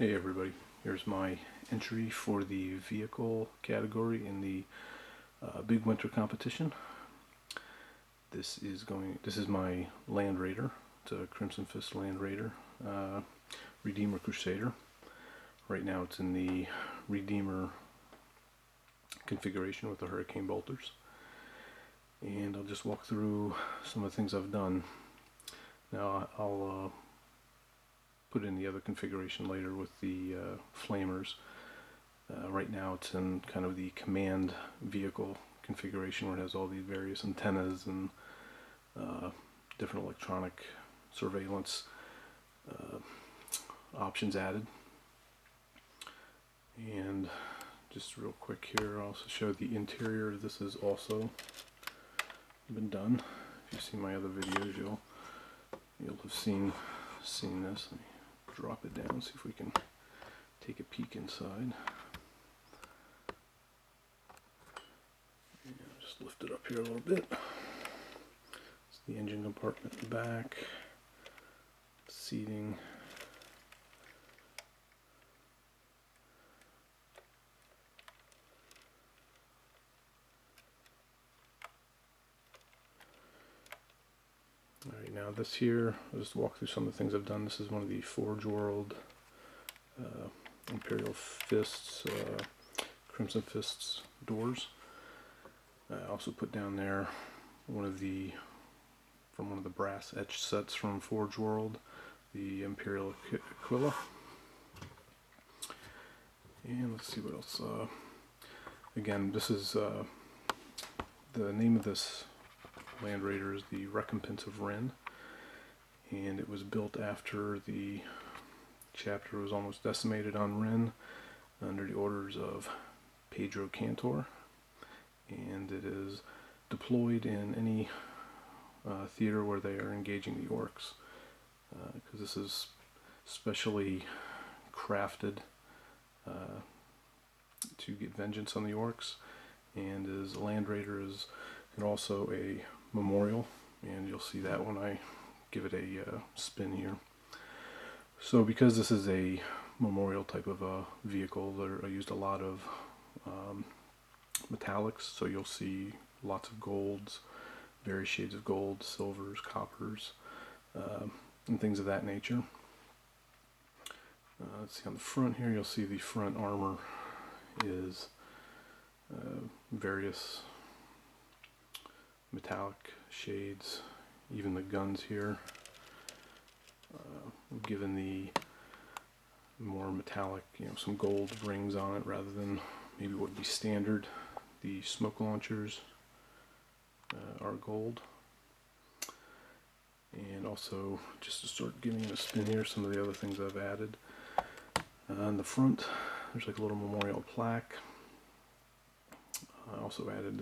Hey everybody, here's my entry for the vehicle category in the Big Winter Competition. This is my Land Raider. It's a Crimson Fist Land Raider, Redeemer Crusader. Right now it's in the Redeemer configuration with the Hurricane bolters. And I'll just walk through some of the things I've done. Now I'll put in the other configuration later with the flamers. Right now it's in kind of the command vehicle configuration where it has all these various antennas and different electronic surveillance options added. And just real quick here, I'll also show the interior. This has also been done. If you've seen my other videos, you'll have seen this. Let me drop it down, see if we can take a peek inside. And just lift it up here a little bit. It's the engine compartment in the back, seating. Alright, now this here, I'll just walk through some of the things I've done. This is one of the Forge World Imperial Fists, Crimson Fists doors. I also put down there one of the brass etched sets from Forge World, the Imperial Aquila. And let's see what else. Again, this is the name of this Land Raider is the Recompense of Ren, and it was built after the chapter was almost decimated on Ren under the orders of Pedro Cantor, and it is deployed in any theater where they are engaging the orcs, because this is specially crafted to get vengeance on the orcs, and is a Land Raider is and also a memorial, and you'll see that when I give it a spin here. So because this is a memorial type of a vehicle, I used a lot of metallics, so you'll see lots of golds, various shades of gold, silvers, coppers, and things of that nature. Let's see, on the front here you'll see the front armor is various metallic shades, even the guns here. Given the more metallic, some gold rings on it rather than maybe what would be standard. The smoke launchers are gold. And also, just to start giving it a spin here, some of the other things I've added. On the front, there's like a little memorial plaque. I also added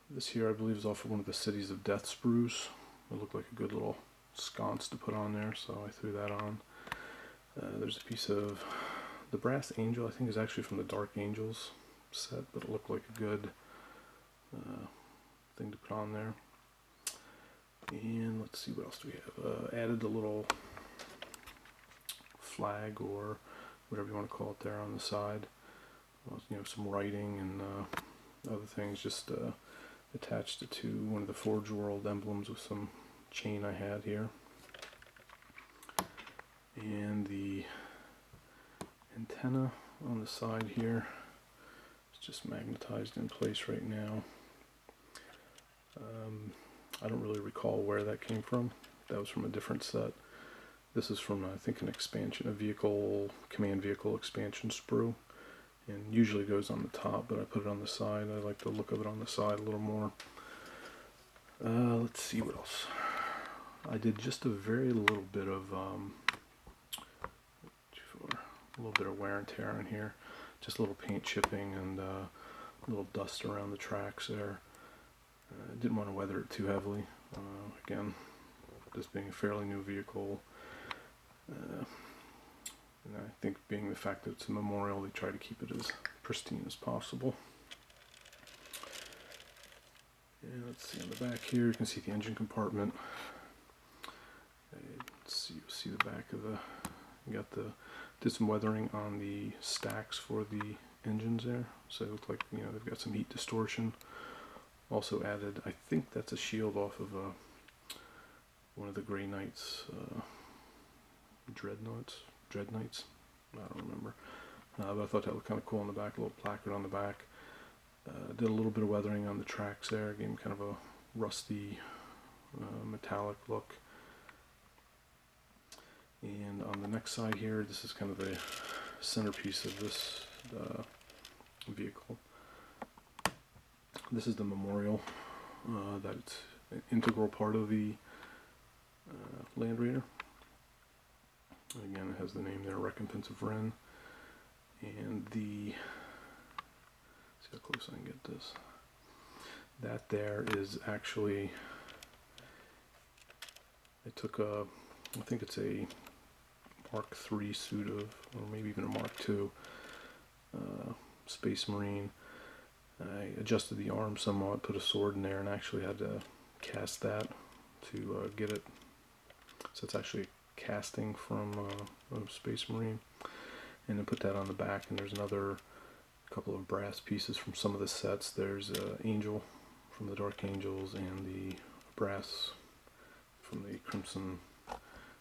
this here, I believe, is off of one of the Cities of Death sprues. It looked like a good little sconce to put on there, so I threw that on. There's a piece of the brass angel, I think is actually from the Dark Angels set, but it looked like a good thing to put on there. And let's see, what else do we have? Added a little flag, or whatever you want to call it, there on the side. Some writing and other things, just attached it to one of the Forge World emblems with some chain I had here. And the antenna on the side here is just magnetized in place right now. I don't really recall where that came from. That was from a different set. This is from, I think, an expansion, command vehicle expansion sprue. And usually goes on the top, but I put it on the side. I like the look of it on the side a little more. Let's see what else. I did just a very little bit of wear and tear on here. Just a little paint chipping and a little dust around the tracks there. I didn't want to weather it too heavily. Again, this being a fairly new vehicle. And I think being the fact that it's a memorial, they try to keep it as pristine as possible. And let's see on the back here, you can see the engine compartment. Let's see, you'll see the back of the We got did some weathering on the stacks for the engines there, so it looked like, you know, they've got some heat distortion. Also added, I think that's a shield off of one of the Grey Knights, Dread Knights. I don't remember. But I thought that looked kind of cool on the back, a little placard on the back. Did a little bit of weathering on the tracks there, gave them kind of a rusty metallic look. And on the next side here, this is kind of the centerpiece of this vehicle. This is the memorial that's an integral part of the Land Raider. Again, it has the name there, Recompense of Ren. And the, see how close I can get this. That there is actually, I took a, I think it's a Mark III suit of, or maybe even a Mark II Space Marine. I adjusted the arm somewhat, put a sword in there, and actually had to cast that to get it. So it's actually casting from a Space Marine, and then put that on the back. And there's another couple of brass pieces from some of the sets. There's Angel from the Dark Angels, and the brass from the Crimson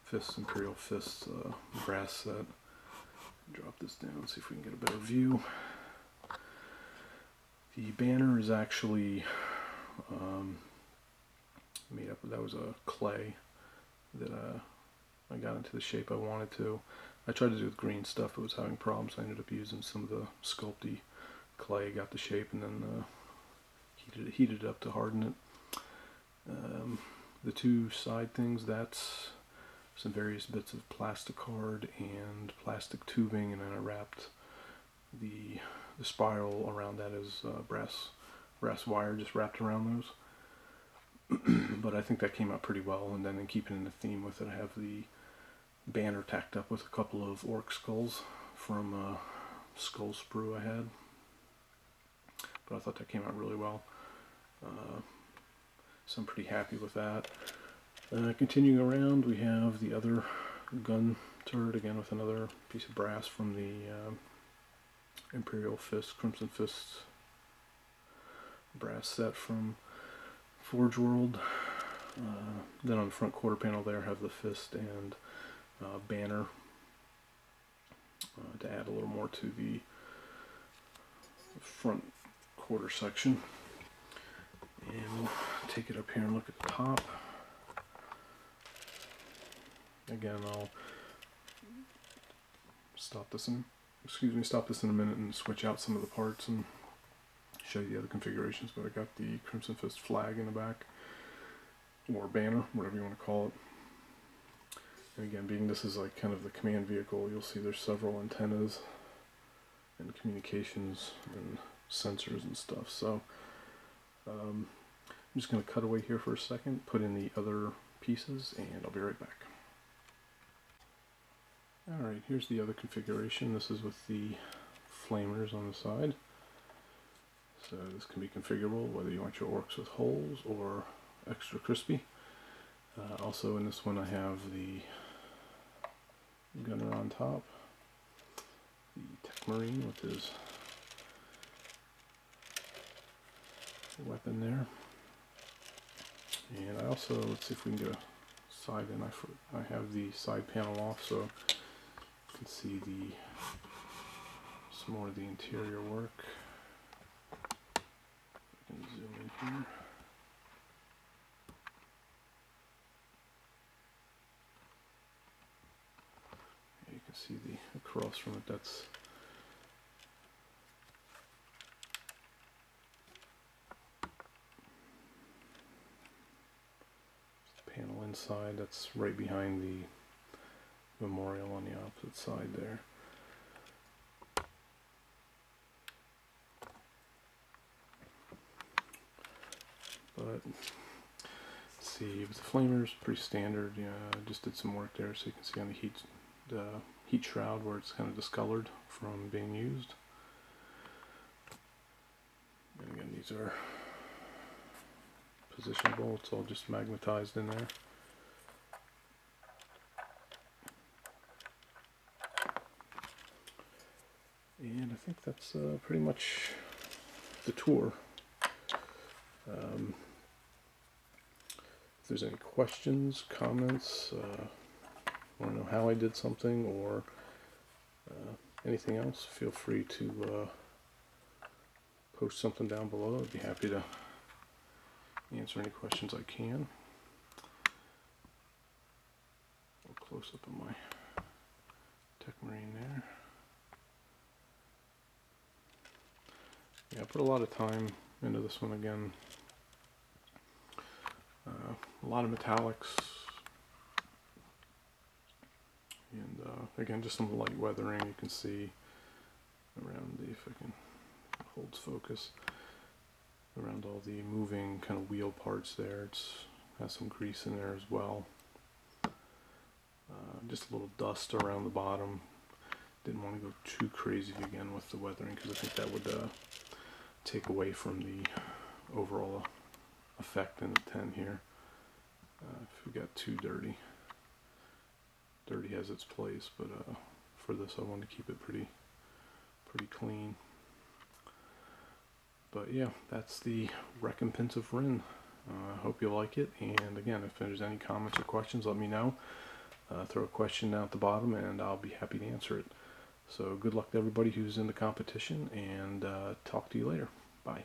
Fists, Imperial Fists brass set. Drop this down, see if we can get a better view. The banner is actually made up of, that was a clay that I got into the shape I wanted to. I tried to do with green stuff, but was having problems. I ended up using some of the Sculpey clay, got the shape, and then heated it up to harden it. The two side things, that's some various bits of plasticard and plastic tubing, and then I wrapped the spiral around that as brass wire, just wrapped around those. But I think that came out pretty well. And then in keeping in the theme with it, I have the banner tacked up with a couple of orc skulls from skull sprue I had. But I thought that came out really well. So I'm pretty happy with that. Continuing around, we have the other gun turret, again with another piece of brass from the Imperial Fist, Crimson Fist brass set from Forge World. Then on the front quarter panel there, have the fist and banner to add a little more to the front quarter section. And we'll take it up here and look at the top. Again, I'll stop this in a minute and switch out some of the parts and show you the other configurations. But I got the Crimson Fist flag in the back, or banner, whatever you want to call it. And again, being this is like kind of the command vehicle, you'll see there's several antennas and communications and sensors and stuff. So I'm just going to cut away here for a second, put in the other pieces, and I'll be right back. Alright, here's the other configuration. This is with the flamers on the side. So this can be configurable whether you want your orcs with holes or extra crispy. Also in this one I have the gunner on top, the Tech Marine with his weapon there. And I also, let's see if we can get a side in. I have the side panel off so you can see some more of the interior work. I can zoom in here. You can see across from it, that's the panel inside. That's right behind the memorial on the opposite side there. But see, with the flamers, pretty standard. Yeah, I just did some work there, so you can see on the heat shroud where it's kind of discolored from being used. And again, these are positionable. It's all just magnetized in there. And I think that's pretty much the tour. If there's any questions, comments, want to know how I did something, or anything else, feel free to post something down below. I'd be happy to answer any questions I can. A little close up of my Techmarine there. Yeah, I put a lot of time into this one again. A lot of metallics, and again, just some light weathering. You can see around the, if I can holds focus, around all the moving kind of wheel parts there. It's has some grease in there as well. Just a little dust around the bottom. Didn't want to go too crazy again with the weathering, because I think that would take away from the overall effect in the 10 here. If we got too dirty. Dirty has its place, but for this I want to keep it pretty clean. But yeah, that's the Recompense of Rin. I hope you like it, and again, if there's any comments or questions, let me know. Throw a question down at the bottom and I'll be happy to answer it. So good luck to everybody who's in the competition, and talk to you later. Bye.